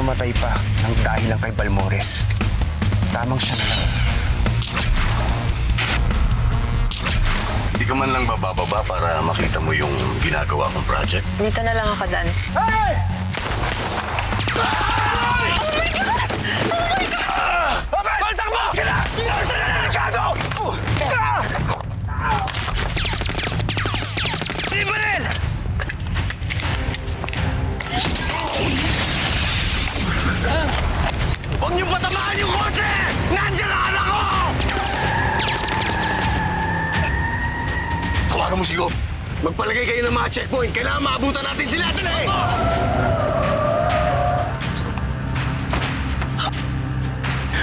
mamatay pa ng dahil lang kay Balmores. Tamang siya na lang. Hindi ka man lang bababa para makita mo yung ginagawa kong project? Dito na lang ako, Dan. Hey! Baltak mo! Saan na delikado? Sibaril! Huwag niyo patamaan yung kotse! Nandiyan ang anak ko! Tawagan mo si Gob. Magpalagay kayo ng mga checkpoint. Kailangan maabutan natin sila. Dali!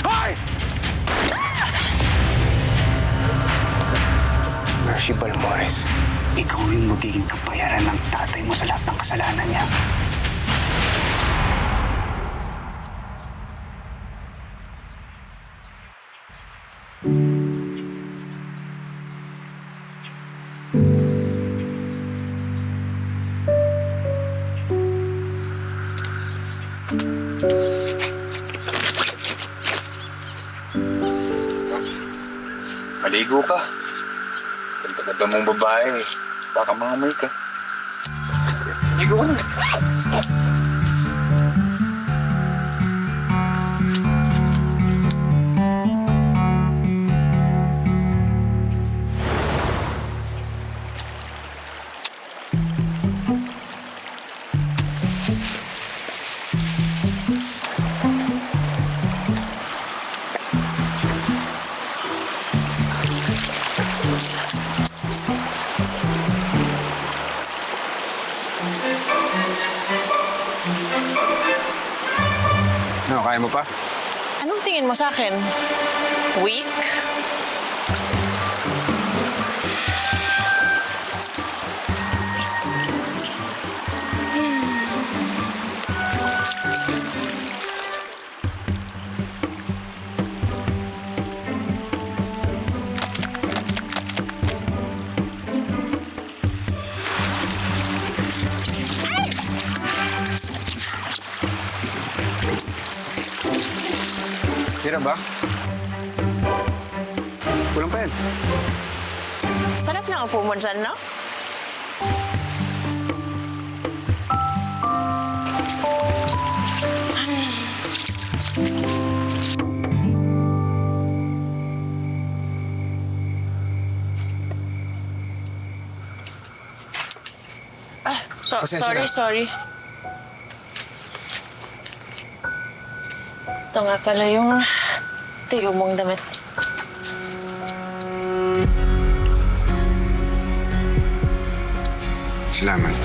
Hoy! Mercy Balmores, ikaw yung magiging kabayaran ng tatay mo sa lahat ng kasalanan niya. Maligo ka. Ganda-ganda mong babae. Baka mangamoy ka. Maligo ka na. Ano, kaya mo pa? Anong tingin mo sa akin? Weak? Tira ba? Kulang pa yan. Sarap ng upo mo dyan, no? Pasensya na. Sorry. Ito nga pala yung tiyo mong damit. Salamat.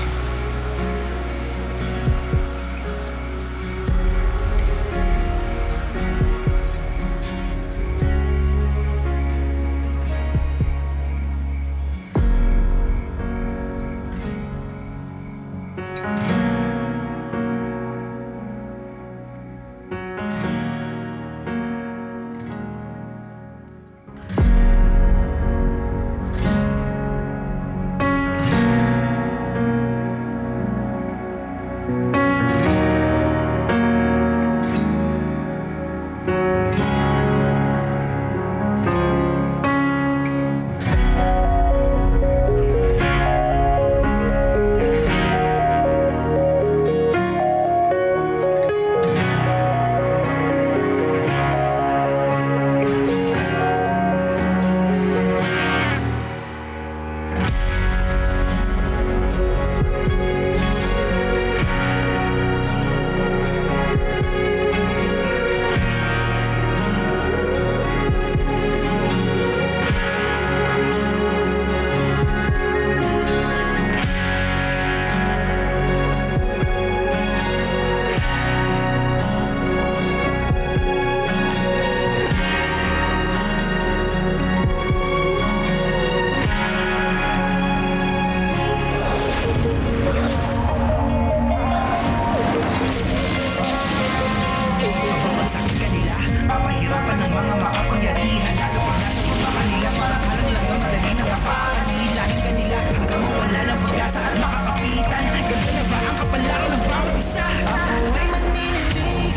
Ganda na ba ang kapalaran ng bawat isa? Ako ay magniningning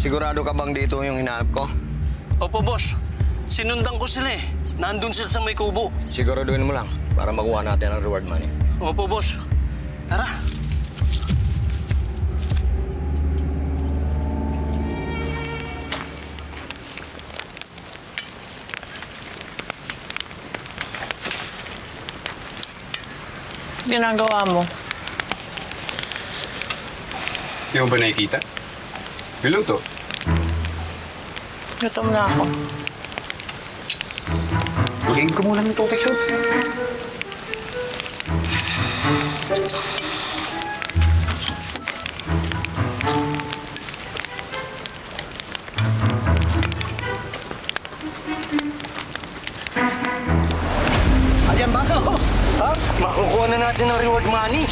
Sigurado ka bang dito yung hinahanap ko? Opo, boss. Sinundan ko sila eh. Nandun sila sa may kubo. Siguraduhin mo lang para makuha natin ang reward money. Opo, boss. Tara. Ginagawa mo. Hindi mo ba nakikita? Niluto. Gutom na ako. Bigyan ko muna ng tubig doon. Ayan, baso. Ha? Makukuha na natin ang reward money.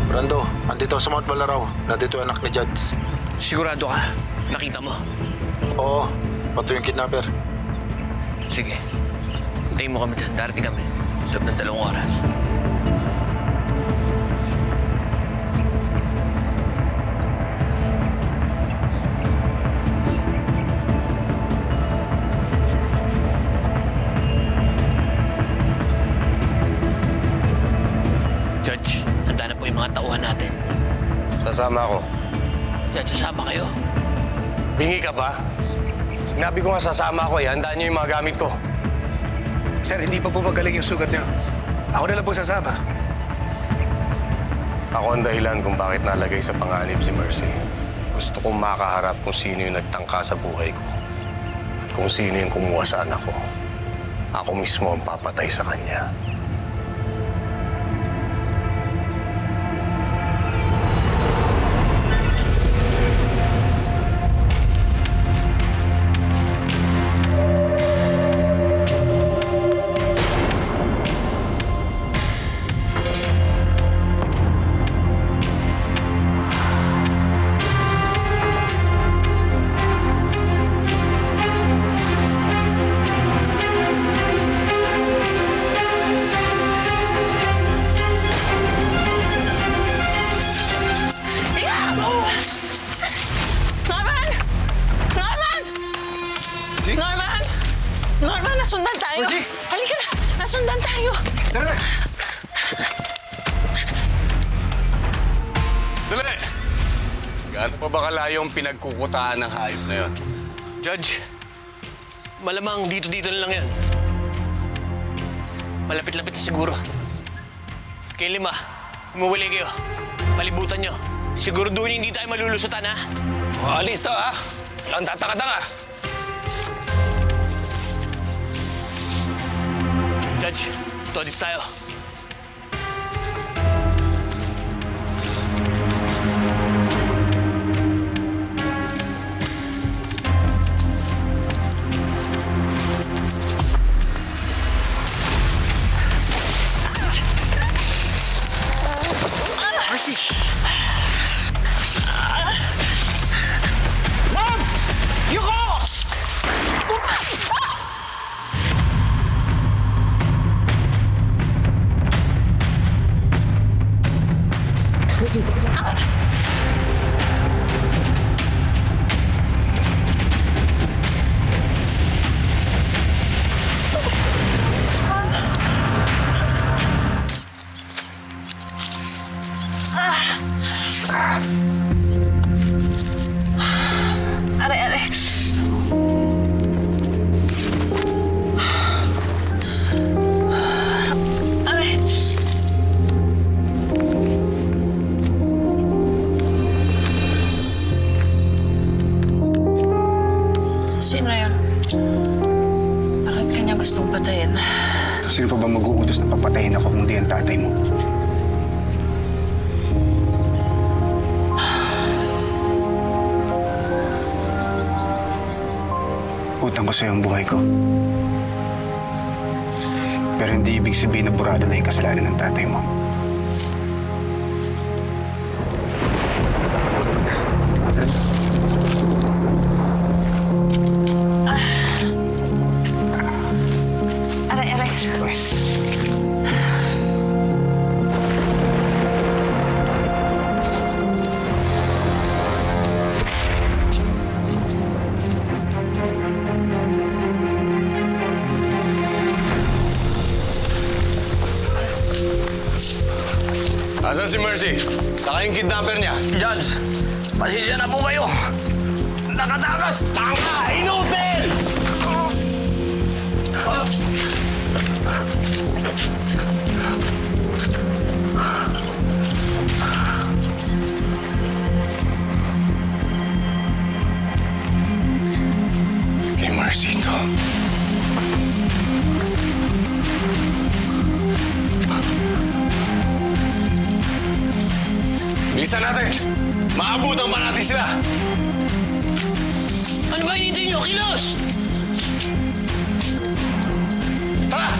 Brando, andito sa Mount Balaraw. Nandito yung anak ni Judge. Sigurado ka? Nakita mo? Oo, pato yung kidnapper. Sige. Hintayin mo kami dyan. Darating kami. Sa loob ng 2 oras. Judge, handa na po yung mga tauhan natin. Sasama ako. Judge, sasama kayo. Bingi ka ba? Sinabi ko nga sasama ako eh. Handaan niyo yung mga gamit ko. Sir, hindi pa po magaling yung sugat niyo. Ako na lang po sasama. Ako ang dahilan kung bakit nalagay sa panganib si Mercy. Gusto kong makaharap kung sino yung nagtangka sa buhay ko. At kung sino yung kumuha sa anak ko. Ako mismo ang papatay sa kanya. Norman! Norman! Norman! Norman, nasundan tayo. Halika na. Nasundan tayo. Tara! Dali! Gaano pa ba kalayo ang pinagkukutaan ng hayop na yun? Judge, malamang dito-dito na lang yan. Malapit-lapit na siguro. Kayo 5, umuwali kayo. Palibutan nyo. Siguraduhin hindi tayo malulusutan, ha? O, alis to ha. Walang tatanga-tanga. Judge, todits tayo. Are. Are. Sino yan? Bakit kanya gustong patayin? Sino pa ba mag-uutos na papatayin ako kung di ang tatay mo? Utang ko sa'yo ang buhay ko. Pero hindi ibig sabihin na burado na yung kasalanan ng tatay mo. si Mercy. Saka yung kidnapper niya. Judge, pasensya na po kayo. Nakatakas! Tanga! Inutil! Kay Mercy ito. Bilisan natin! Maabutan pa natin sila! Ano ba hinintay nyo? Kilos! Tara!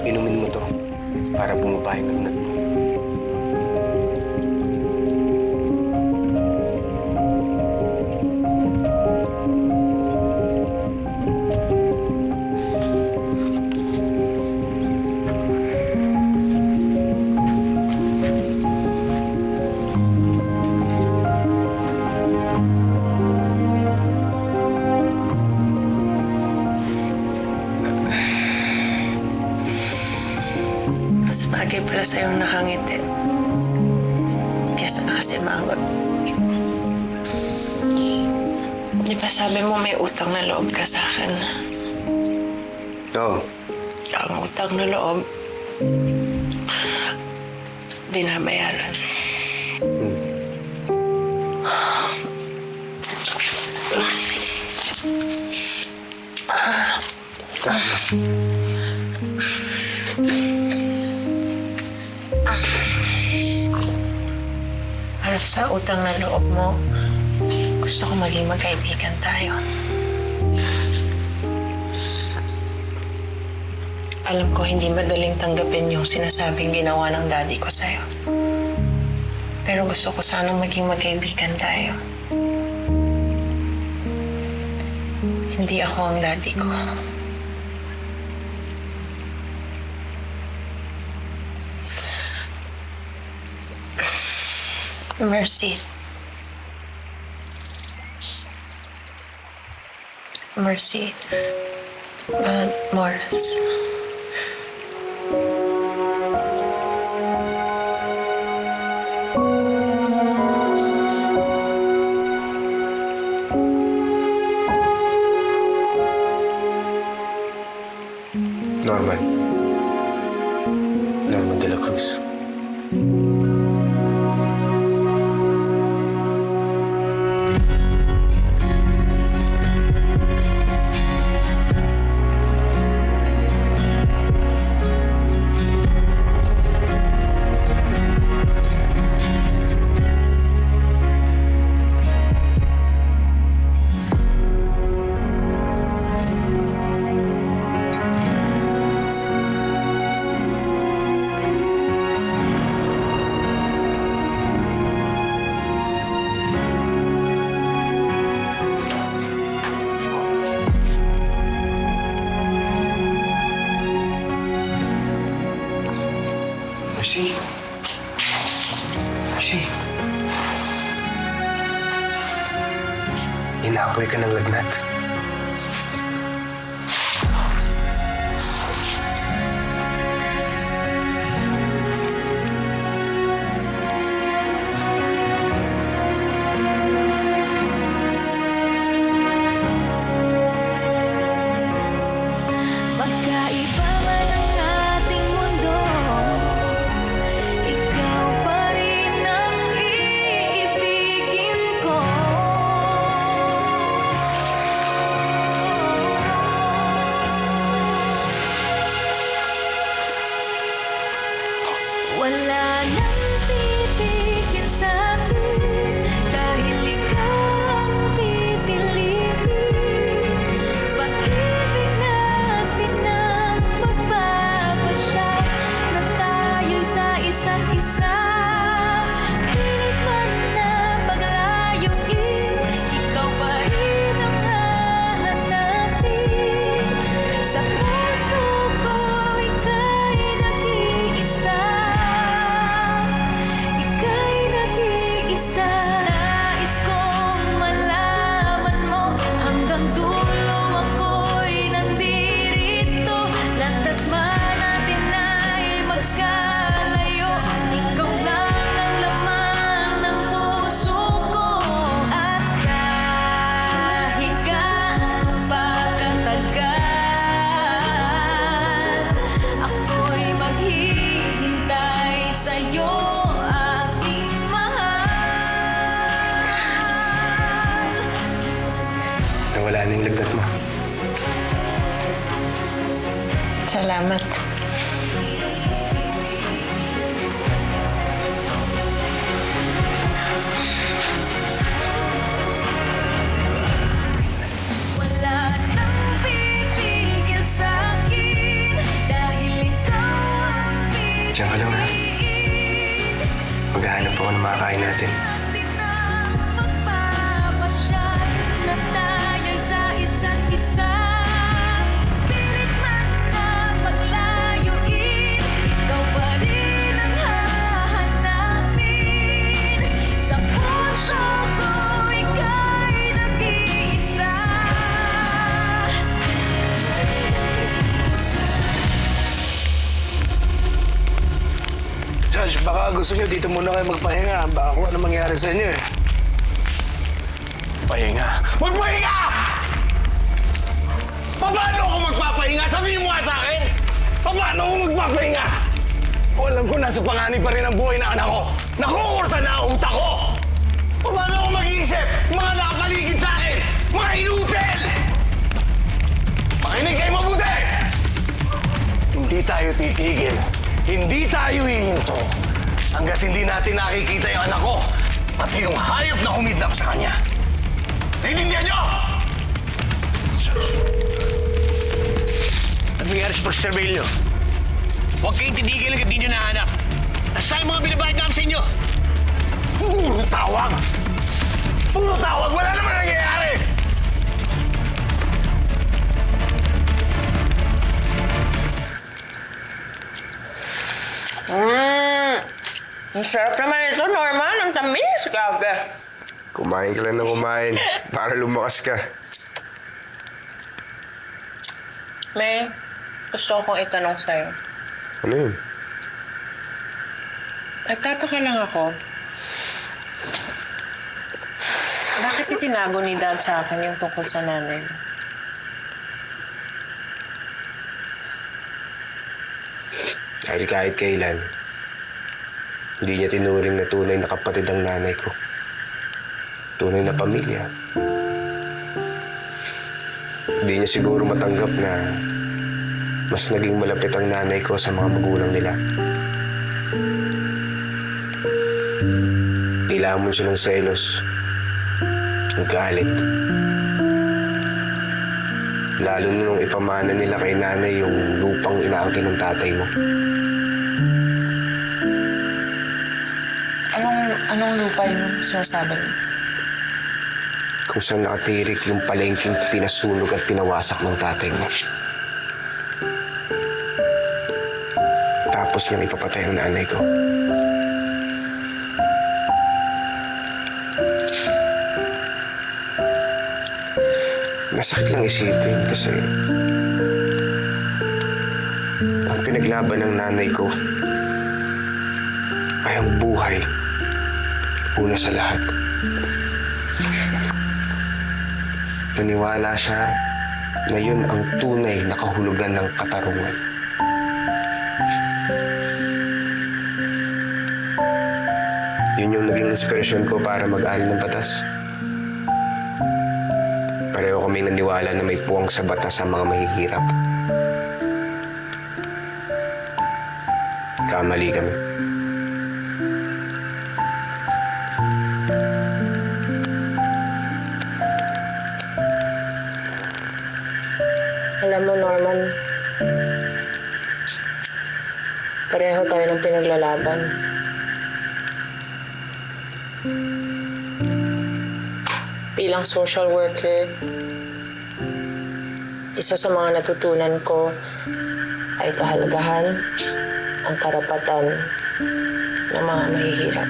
Inumin mo to para bumaba yung lagnat mo. Mas bagay pala sa'yo nakangiti. Kesa nakasimangot. Di ba sabi mo may utang na loob ka sa akin? Oo. Ang utang na loob, binabayaran. Para sa utang na loob mo, gusto ko maging magkaibigan tayo. Alam ko hindi madaling tanggapin yung sinasabing ginawa ng daddy ko sa'yo. Pero gusto ko sanang maging magkaibigan tayo. Hindi ako ang daddy ko. Mercy. Mercy. Morris. Norman. Norman de la Cruz. Inapoy ka ng lagnat. Magkaiba man ang ating mundo, ikaw pa rin ang iibigin ko. Wala nang pipigil sa'kin dahil ikaw ang pipiliin. Pag-ibig natin ang magpapasya na tayo'y sa isa't isa. Pilit man na paglayuin, ikaw pa rin ang hahanapin. Sa puso ko, ika'y nag-iisa. Ika'y nag-iisa. Nais kong malaman mo hanggang dulo ako'y nandirito. Landas man natin ay magkalayo, ikaw lang ang laman ng puso ko. At kahit gaano pa katagal, ako'y maghihintay sa'yo, aking mahal. Nawala na yung lagnat mo. Salamat. Wala nang pipigil sa'kin dahil ikaw ang pipiliin. Diyan ka lang, ha? Maghahanap ako ng makakain natin. Magpapasya na tayo'y sa isa't isa. Pilit man na paglayuin, ikaw pa rin ang hahanapin. Sa puso ko, ika'y nag-iisa. Judge, baka gusto nyo dito muna kayo magpahinga. Baka kung ano mangyari sa inyo eh. Pahinga. Magpahinga! Paano ako magpapahinga? Sabihin mo nga sa akin! Paano ako magpapahinga? Kung alam ko nasa panganib pa rin ang buhay ng anak ko, nakukurta na ang utak ko! Paano ako mag-iisip? Mga nakapaligid sa akin! Mga inutil! Makinig kayo mabuti! Hindi tayo titigil. Hindi tayo hihinto. Hanggat hindi natin nakikita yung anak ko, pati yung hayop na humidlap sa kanya. Naiintindihan niyo? At nangyari sa pag-surveil nyo? Huwag kayong titigil hanggang di nyo nahanap. Nasaan yung mga binabayad namin sa inyo? Puro tawag! Puro tawag! Wala naman nangyayari! Ang sarap naman ito, Norman. Ang tamis, grabe. Kumain ka lang ng kumain para lumakas ka. May gusto akong itanong sa'yo. Ano yun? Nagtataka lang ako. Bakit itinago ni Dad sa akin yung tungkol sa nanay mo? Dahil kahit kailan, hindi niya tinuring na tunay na kapatid ang nanay ko. Tunay na pamilya. Hindi niya siguro matanggap na mas naging malapit ang nanay ko sa mga magulang nila. Ilamon siya ng selos, ng galit. Lalo na nung ipamana nila kay nanay yung lupang inaangkin ng tatay mo. Anong lupa yung sinasabi mo? Kung saan nakatirik yung palengking pinasunog at pinawasak ng tatay mo. Tapos niyang ipapatay ang nanay ko. Masakit lang isipin kasi ang pinaglaban ng nanay ko ay ang buhay. Una sa lahat. Naniwala siya na yun ang tunay na kahulugan ng katarungan. Yun yung naging inspirasyon ko para mag-aral ng batas. Pareho kaming naniwala na may puwang sa batas sa mga mahihirap. Kamali kami. Alam mo, Norman, pareho tayo ng pinaglalaban. Bilang social worker, isa sa mga natutunan ko ay kahalagahan ang karapatan ng mga mahihirap.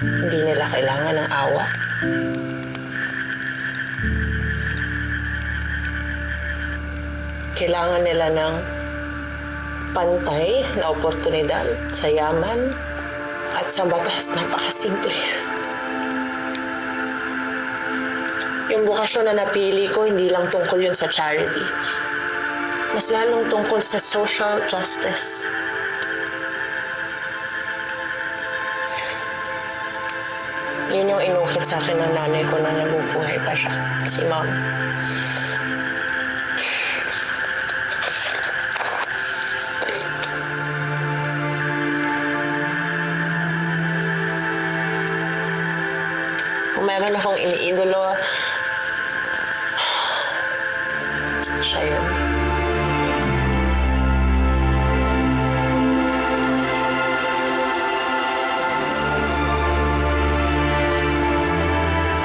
Hindi nila kailangan ng awa. Kailangan nila ng pantay na oportunidad sa yaman at sa batas. Napakasimple. Yung bukasyon na napili ko, hindi lang tungkol yun sa charity. Mas lalong tungkol sa social justice. Yun yung inukit sa akin ng nanay ko nang nabubuhay pa siya, si Mom. Kung meron akong iniidolo, siya yun.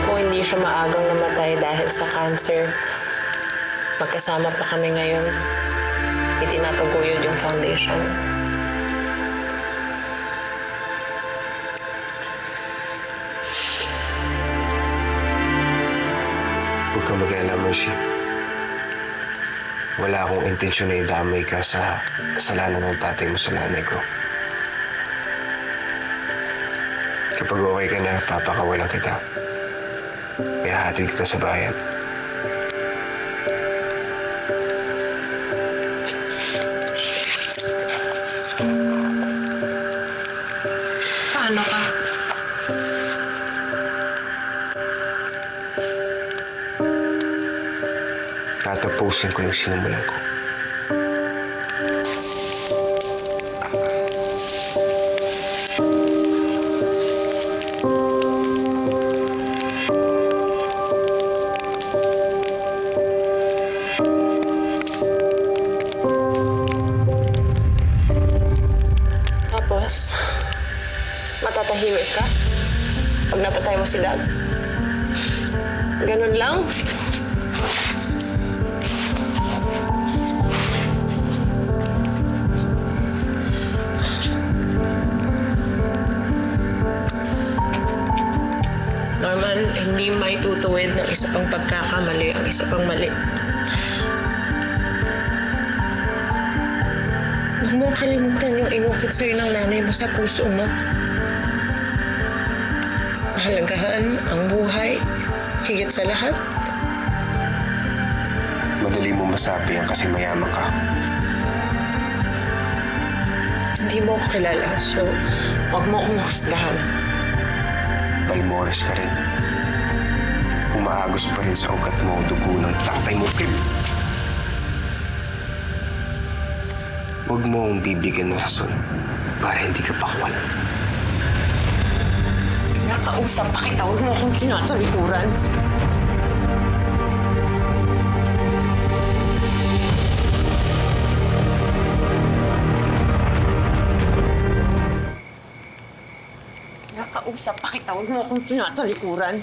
Kung hindi siya maagang namatay dahil sa cancer, magkasama pa kami ngayon. Itinataguyod yung foundation. Huwag kang mag-alala, Mercy. Wala akong intensyon na idamay ka sa kasalanan ng tatay mo sa nanay ko. Kapag okay ka na, papakawalan kita. Kaya hatid kita sa bayan. Paano ka? Tatapusin ko yung sinimulan ko. Tapos, matatahimik ka? Pag napatay mo si Dad? Ganun lang? Norman, hindi maitutuwid ng isa pang pagkakamali ang isa pang mali. Huwag mong kalimutan yung inukit sa'yo ng nanay mo sa puso mo. Mahalagahan ang buhay, higit sa lahat. Madali mo masabi yan kasi mayaman ka. Hindi mo ako kilala, so huwag mo akong husgahan. Balmores ka rin. Umaagos pa rin sa ugat mo ang dugo ng tatay mo, Kim. Huwag mo akong bibigyan ng rason para hindi ka pakawalan. Kinakausap pa kita, huwag mo akong tinatalikuran. Kinakausap pa kita, huwag mo akong tinatalikuran.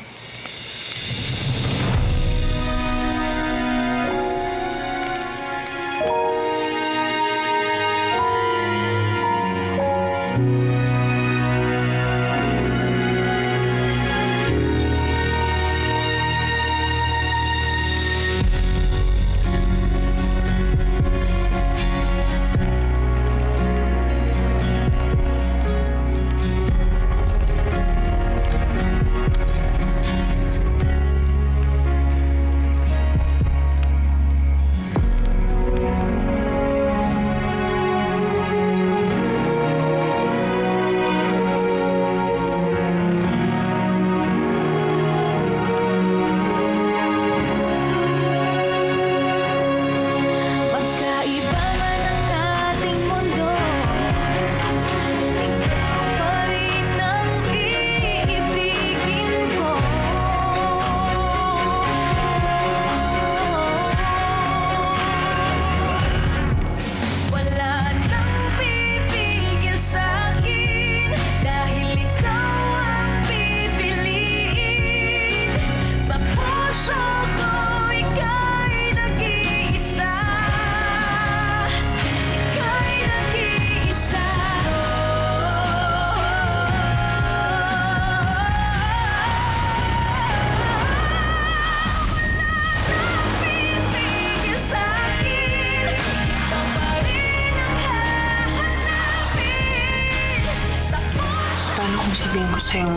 sa'yo.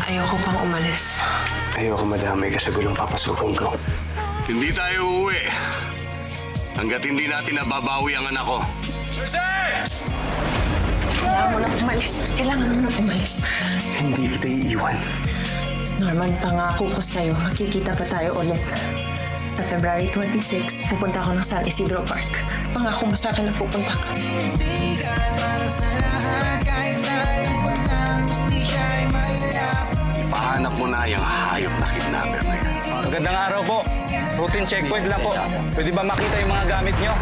Ayoko pang umalis. Ayoko madamay ka sa gulong papasukin ko. Hindi tayo uuwi. Hanggat hindi natin nababawi ang anak ko. Kailangan mo na umalis. Kailangan mo na umalis. Hindi kita iiwan. Norman, pangako ko sa'yo, makikita pa tayo ulit. Sa February 26, pupunta ako ng San Isidro Park. Pangako mo sa akin na pupunta ka. Ipahanap mo na yung hayop na kidnapper na yan. Magandang araw po. Routine checkpoint lang po. Pwede ba makita yung mga gamit nyo?